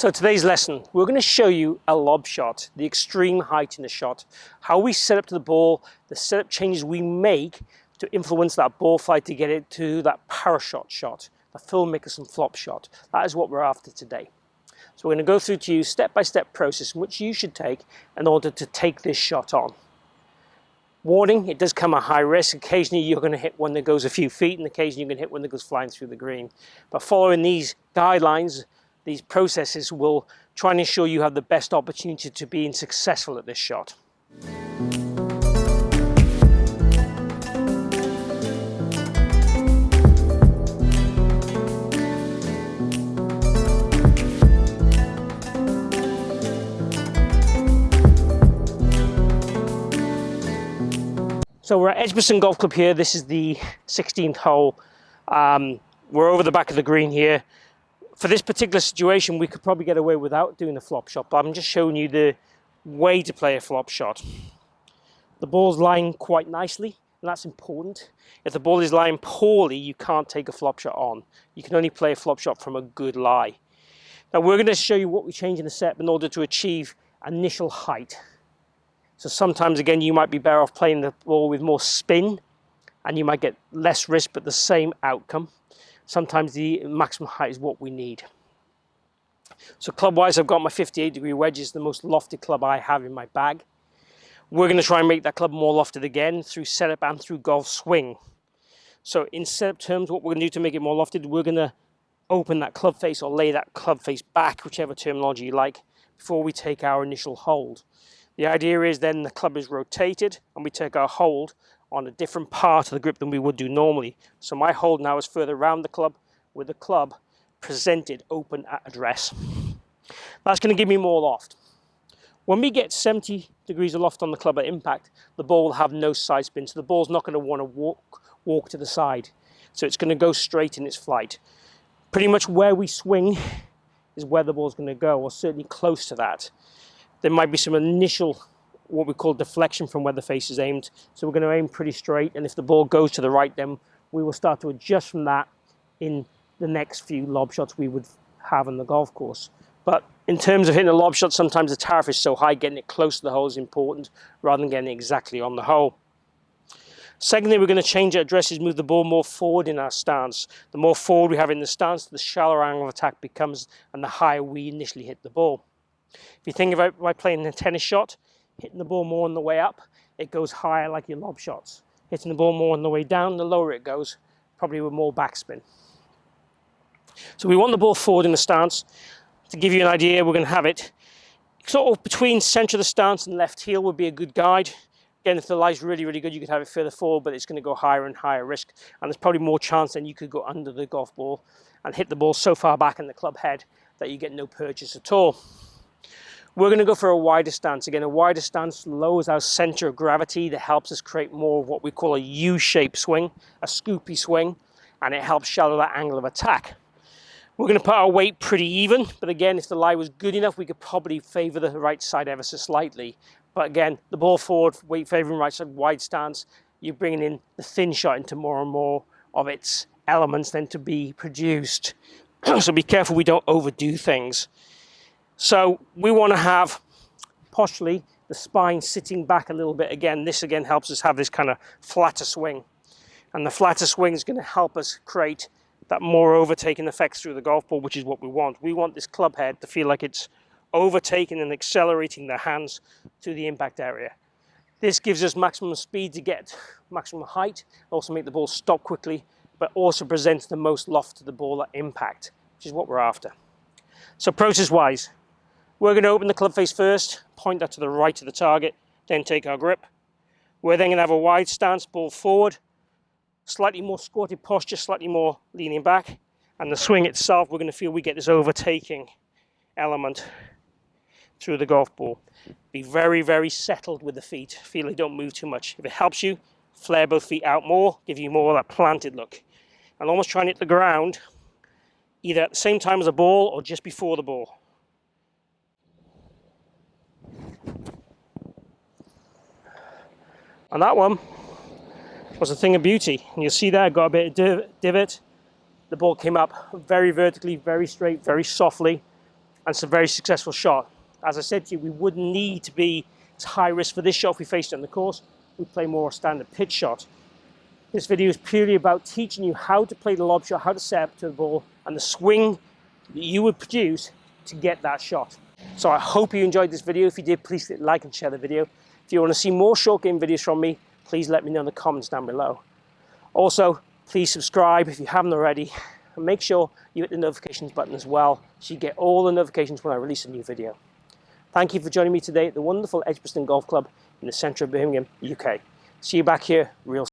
So today's lesson, we're going to show you a lob shot, the extreme height in the shot, how we set up to the ball, the setup changes we make to influence that ball flight to get it to that parashot shot, the Phil Mickelson flop shot. That is what we're after today. So we're going to go through to you step-by-step process in which you should take in order to take this shot on. Warning, it does come at high risk. Occasionally you're going to hit one that goes a few feet and occasionally you're going to hit one that goes flying through the green. But following these guidelines, these processes will try and ensure you have the best opportunity to being successful at this shot. So we're at Edgbaston Golf Club here. This is the 16th hole. We're over the back of the green here. For this particular situation, we could probably get away without doing a flop shot, but I'm just showing you the way to play a flop shot. The ball's lying quite nicely, and that's important. If the ball is lying poorly, you can't take a flop shot on. You can only play a flop shot from a good lie. Now we're going to show you what we change in the set in order to achieve initial height. So sometimes, again, you might be better off playing the ball with more spin, and you might get less risk, but the same outcome. Sometimes the maximum height is what we need. So club-wise, I've got my 58-degree wedges, the most lofted club I have in my bag. We're going to try and make that club more lofted again through setup and through golf swing. So in setup terms, what we're going to do to make it more lofted, we're going to open that club face or lay that club face back, whichever terminology you like, before we take our initial hold. The idea is then the club is rotated and we take our hold on a different part of the grip than we would do normally. So my hold now is further around the club with the club presented open at address. That's going to give me more loft. When we get 70 degrees of loft on the club at impact, the ball will have no side spin, so the ball's not going to want to walk to the side. So it's going to go straight in its flight. Pretty much where we swing is where the ball's going to go, or certainly close to that. There might be some initial what we call deflection from where the face is aimed. So we're going to aim pretty straight, and if the ball goes to the right, then we will start to adjust from that in the next few lob shots we would have on the golf course. But in terms of hitting a lob shot, sometimes the tariff is so high, getting it close to the hole is important rather than getting it exactly on the hole. Secondly, we're going to change our addresses, move the ball more forward in our stance. The more forward we have in the stance, the shallower angle of attack becomes, and the higher we initially hit the ball. If you think about by playing a tennis shot, hitting the ball more on the way up, it goes higher like your lob shots. Hitting the ball more on the way down, the lower it goes, probably with more backspin. So we want the ball forward in the stance. To give you an idea, we're going to have it sort of between centre of the stance and left heel would be a good guide. Again, if the lie's really, really good, you could have it further forward, but it's going to go higher and higher risk. And there's probably more chance than you could go under the golf ball and hit the ball so far back in the club head that you get no purchase at all. We're going to go for a wider stance. Again, a wider stance lowers our center of gravity. That helps us create more of what we call a U-shaped swing, a scoopy swing, and it helps shallow that angle of attack. We're going to put our weight pretty even, but again, if the lie was good enough, we could probably favor the right side ever so slightly. But again, the ball forward, weight favoring right side, wide stance, you're bringing in the thin shot into more and more of its elements then to be produced. So be careful we don't overdo things. So we want to have posturally the spine sitting back a little bit. Again, this again helps us have this kind of flatter swing. And the flatter swing is going to help us create that more overtaking effect through the golf ball, which is what we want. We want this club head to feel like it's overtaking and accelerating the hands to the impact area. This gives us maximum speed to get maximum height, also make the ball stop quickly, but also presents the most loft to the ball at impact, which is what we're after. So process-wise, we're going to open the club face first, point that to the right of the target, then take our grip. We're then going to have a wide stance, ball forward, slightly more squatted posture, slightly more leaning back, and the swing itself, we're going to feel we get this overtaking element through the golf ball. Be very, very settled with the feet. Feel they don't move too much. If it helps you, flare both feet out more, give you more of that planted look. And almost try and hit the ground either at the same time as the ball or just before the ball. And that one was a thing of beauty. And you'll see there, I've got a bit of divot. The ball came up very vertically, very straight, very softly. and it's a very successful shot. As I said to you, we wouldn't need to be as high risk for this shot if we faced it on the course. We play more standard pitch shot. This video is purely about teaching you how to play the lob shot, how to set up to the ball, and the swing that you would produce to get that shot. So I hope you enjoyed this video. If you did, please like and share the video. If you want to see more short game videos from me, please let me know in the comments down below. Also, please subscribe if you haven't already, and make sure you hit the notifications button as well, so you get all the notifications when I release a new video. Thank you for joining me today at the wonderful Edgbaston Golf Club in the centre of Birmingham, UK. See you back here real soon.